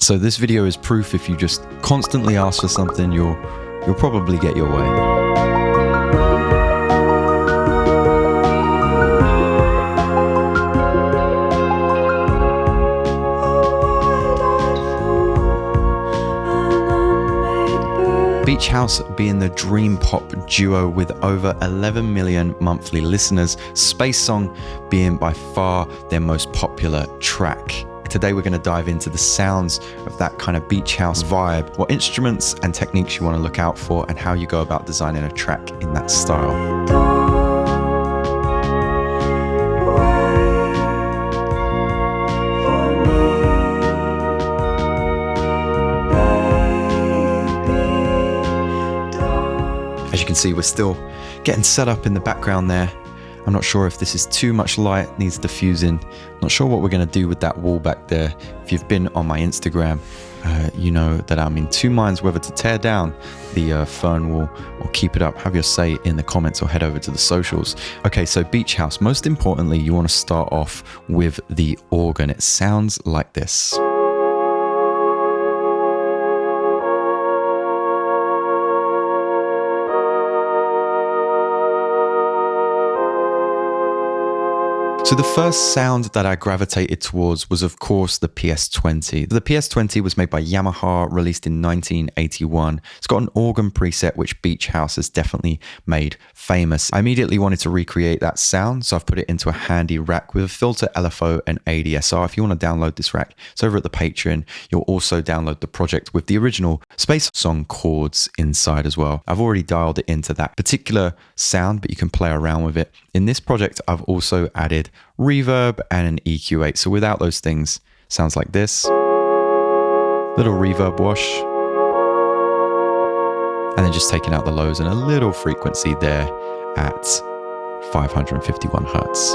So this video is proof if you just constantly ask for something, you'll probably get your way. Beach House being the dream pop duo with over 11 million monthly listeners, Space Song being by far their most popular track. Today we're going to dive into the sounds of that kind of beach house vibe, what instruments and techniques you want to look out for, and how you go about designing a track in that style. As you can see, we're still getting set up in the background there. I'm not sure if this is too much light, needs diffusing. Not sure what we're going to do with that wall back there. If you've been on my Instagram, you know that I'm in two minds whether to tear down the fern wall or keep it up. Have your say in the comments or head over to the socials. Okay, so beach house. Most importantly, you want to start off with the organ. It sounds like this. So the first sound that I gravitated towards was, of course, the PS20. The PS20 was made by Yamaha, released in 1981. It's got an organ preset, which Beach House has definitely made famous. I immediately wanted to recreate that sound, so I've put it into a handy rack with a filter, LFO, and ADSR. If you want to download this rack, it's over at the Patreon. You'll also download the project with the original Space Song chords inside as well. I've already dialed it into that particular sound, but you can play around with it. In this project, I've also added reverb and an EQ8. So without those things, sounds like this. Little reverb wash. And then just taking out the lows and a little frequency there at 551 Hertz.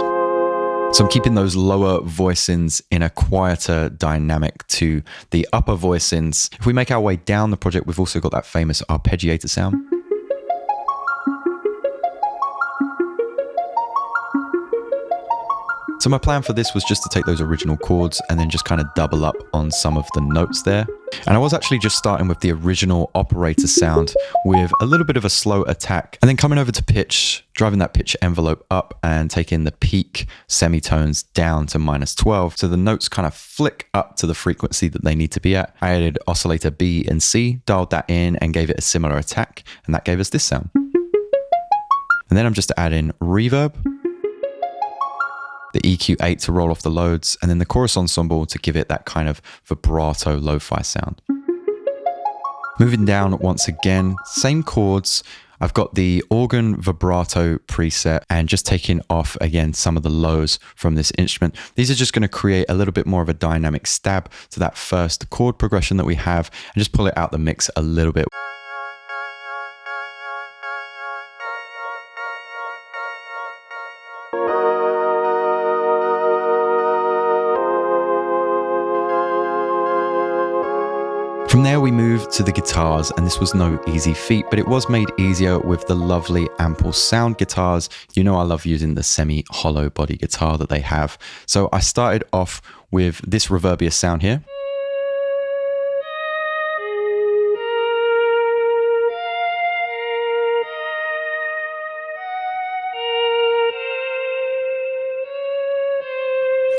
So I'm keeping those lower voicings in a quieter dynamic to the upper voicings. If we make our way down the project, we've also got that famous arpeggiator sound. So my plan for this was just to take those original chords and then just kind of double up on some of the notes there. And I was actually just starting with the original operator sound with a little bit of a slow attack, and then coming over to pitch, driving that pitch envelope up and taking the peak semitones down to -12. So the notes kind of flick up to the frequency that they need to be at. I added oscillator B and C, dialed that in and gave it a similar attack, and that gave us this sound. And then I'm just adding reverb, the EQ8 to roll off the loads, and then the chorus ensemble to give it that kind of vibrato lo-fi sound. Moving down once again, same chords. I've got the organ vibrato preset and just taking off again some of the lows from this instrument. These are just going to create a little bit more of a dynamic stab to that first chord progression that we have and just pull it out the mix a little bit. From there we moved to the guitars, and this was no easy feat, but it was made easier with the lovely Ample Sound guitars. You know I love using the semi-hollow body guitar that they have. So I started off with this reverbious sound here.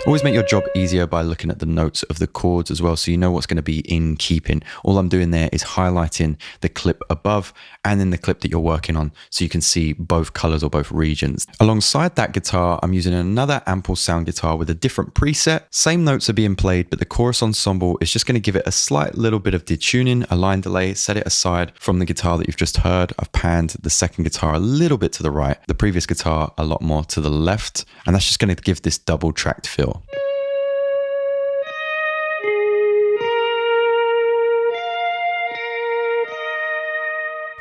Always make your job easier by looking at the notes of the chords as well, so you know what's going to be in keeping. All I'm doing there is highlighting the clip above and then the clip that you're working on, so you can see both colors or both regions. Alongside that guitar, I'm using another Ample Sound guitar with a different preset. Same notes are being played, but the chorus ensemble is just going to give it a slight little bit of detuning, a line delay, set it aside from the guitar that you've just heard. I've panned the second guitar a little bit to the right, the previous guitar a lot more to the left, and that's just going to give this double tracked feel.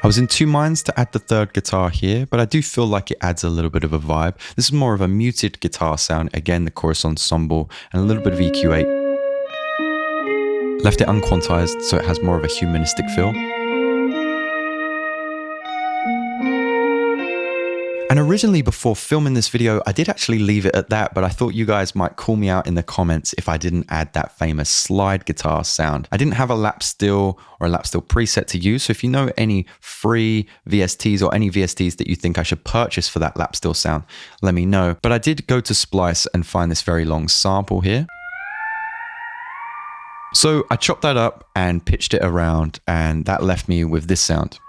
I was in two minds to add the third guitar here, but I do feel like it adds a little bit of a vibe. This is more of a muted guitar sound. Again, the chorus ensemble and a little bit of EQ8. Left it unquantized so it has more of a humanistic feel. And originally before filming this video, I did actually leave it at that, but I thought you guys might call me out in the comments if I didn't add that famous slide guitar sound. I didn't have a lap steel or a lap steel preset to use, so if you know any free VSTs or any VSTs that you think I should purchase for that lap steel sound, let me know. But I did go to Splice and find this very long sample here. So I chopped that up and pitched it around, and that left me with this sound.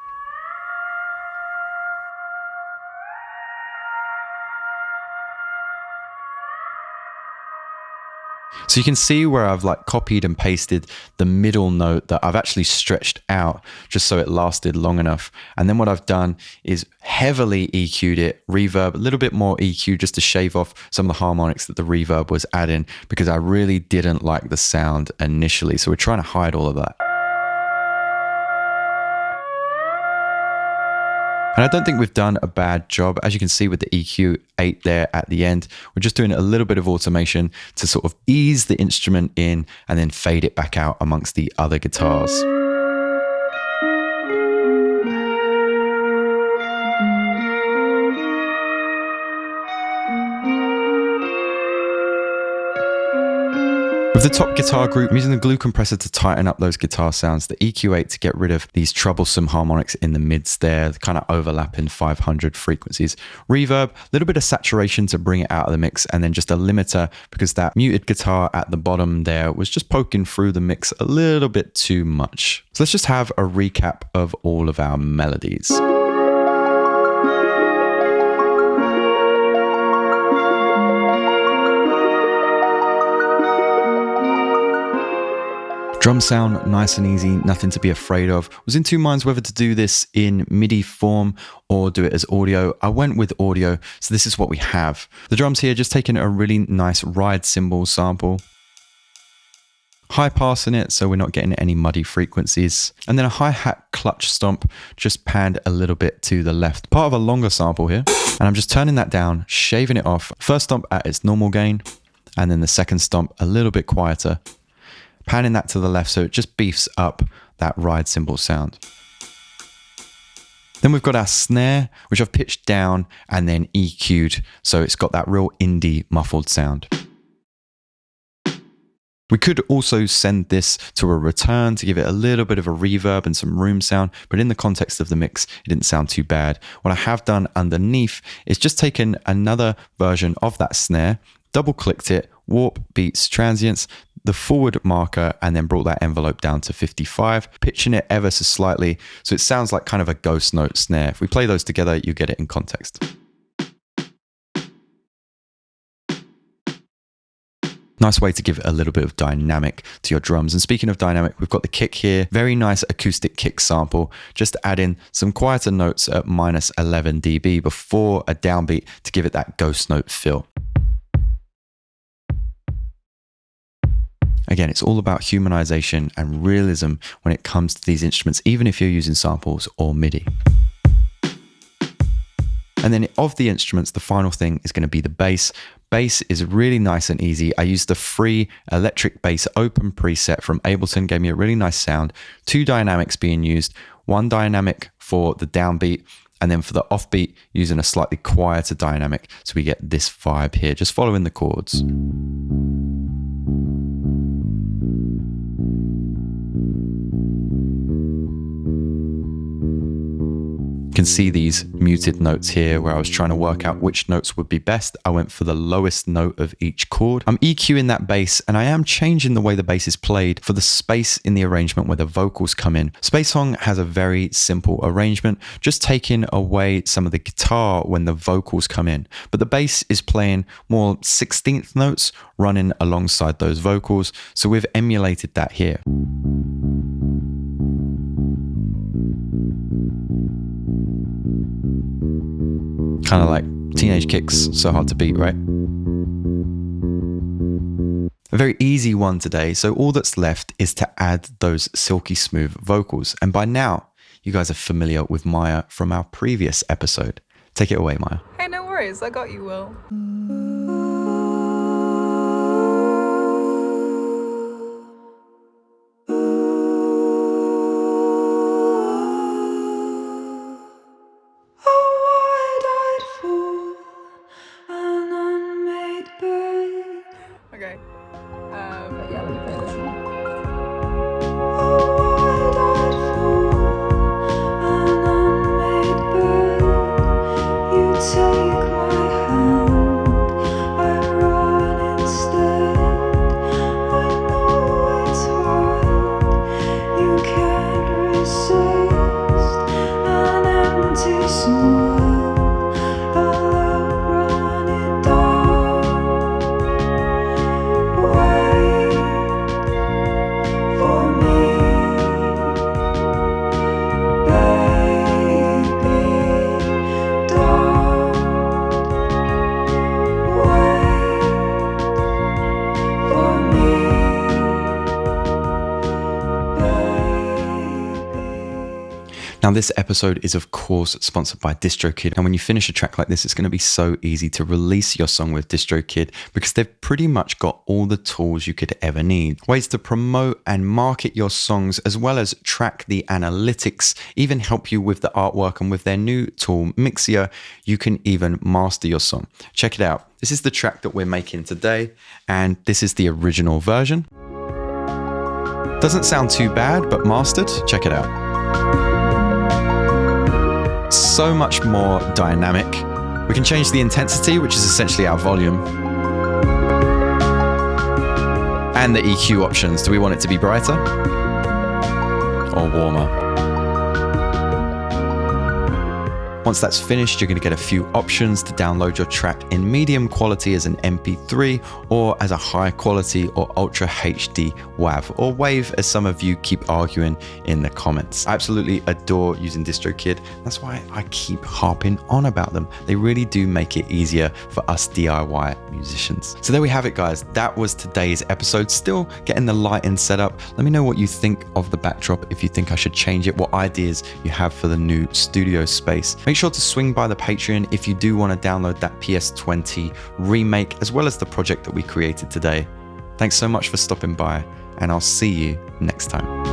So you can see where I've like copied and pasted the middle note that I've actually stretched out just so it lasted long enough. And then what I've done is heavily EQ'd it, reverb, a little bit more EQ just to shave off some of the harmonics that the reverb was adding, because I really didn't like the sound initially. So we're trying to hide all of that. And I don't think we've done a bad job. As you can see with the EQ8 there at the end, we're just doing a little bit of automation to sort of ease the instrument in and then fade it back out amongst the other guitars. With the top guitar group, I'm using the glue compressor to tighten up those guitar sounds, the EQ8 to get rid of these troublesome harmonics in the mids there, kind of overlapping 500 frequencies. Reverb, a little bit of saturation to bring it out of the mix, and then just a limiter because that muted guitar at the bottom there was just poking through the mix a little bit too much. So let's just have a recap of all of our melodies. Drum sound, nice and easy, nothing to be afraid of. Was in two minds whether to do this in MIDI form or do it as audio. I went with audio, so this is what we have. The drums here, just taking a really nice ride cymbal sample. High passing it, so we're not getting any muddy frequencies. And then a hi-hat clutch stomp, just panned a little bit to the left. Part of a longer sample here. And I'm just turning that down, shaving it off. First stomp at its normal gain, and then the second stomp a little bit quieter. Panning that to the left so it just beefs up that ride cymbal sound. Then we've got our snare, which I've pitched down and then EQ'd, so it's got that real indie muffled sound. We could also send this to a return to give it a little bit of a reverb and some room sound, but in the context of the mix, it didn't sound too bad. What I have done underneath is just taken another version of that snare, double clicked it, warp, beats, transients, the forward marker, and then brought that envelope down to 55, pitching it ever so slightly so it sounds like kind of a ghost note snare. If we play those together, you get it in context. Nice way to give a little bit of dynamic to your drums. And speaking of dynamic, we've got the kick here. Very nice acoustic kick sample. Just add in some quieter notes at minus 11 dB before a downbeat to give it that ghost note feel. Again, it's all about humanization and realism when it comes to these instruments, even if you're using samples or MIDI. And then of the instruments, the final thing is going to be the bass. Bass is really nice and easy. I used the free electric bass open preset from Ableton, gave me a really nice sound. Two dynamics being used, one dynamic for the downbeat, and then for the offbeat, using a slightly quieter dynamic. So we get this vibe here, just following the chords. You can see these muted notes here where I was trying to work out which notes would be best. I went for the lowest note of each chord. I'm EQing that bass, and I am changing the way the bass is played for the space in the arrangement where the vocals come in. Space Song has a very simple arrangement, just taking away some of the guitar when the vocals come in. But the bass is playing more 16th notes running alongside those vocals. So we've emulated that here. Kind of like Teenage Kicks, So Hard to Beat, right? A very easy one today, so all that's left is to add those silky smooth vocals. And by now, you guys are familiar with Maya from our previous episode. Take it away, Maya. Hey, no worries, I got you, Will. A wide-eyed fool Now, this episode is of course sponsored by DistroKid, and when you finish a track like this, it's going to be so easy to release your song with DistroKid because they've pretty much got all the tools you could ever need. Ways to promote and market your songs, as well as track the analytics, even help you with the artwork, and with their new tool Mixia, you can even master your song. Check it out. This is the track that we're making today, and this is the original version. Doesn't sound too bad, but mastered, check it out. So much more dynamic. We can change the intensity, which is essentially our volume. And the EQ options. Do we want it to be brighter or warmer? Once that's finished, you're going to get a few options to download your track in medium quality as an MP3 or as a high quality or Ultra HD WAV, or WAV as some of you keep arguing in the comments. I absolutely adore using DistroKid. That's why I keep harping on about them. They really do make it easier for us DIY musicians. So there we have it, guys. That was today's episode. Still getting the lighting set up. Let me know what you think of the backdrop, if you think I should change it, what ideas you have for the new studio space. Make sure to swing by the Patreon if you do want to download that PS20 remake, as well as the project that we created today. Thanks so much for stopping by, and I'll see you next time.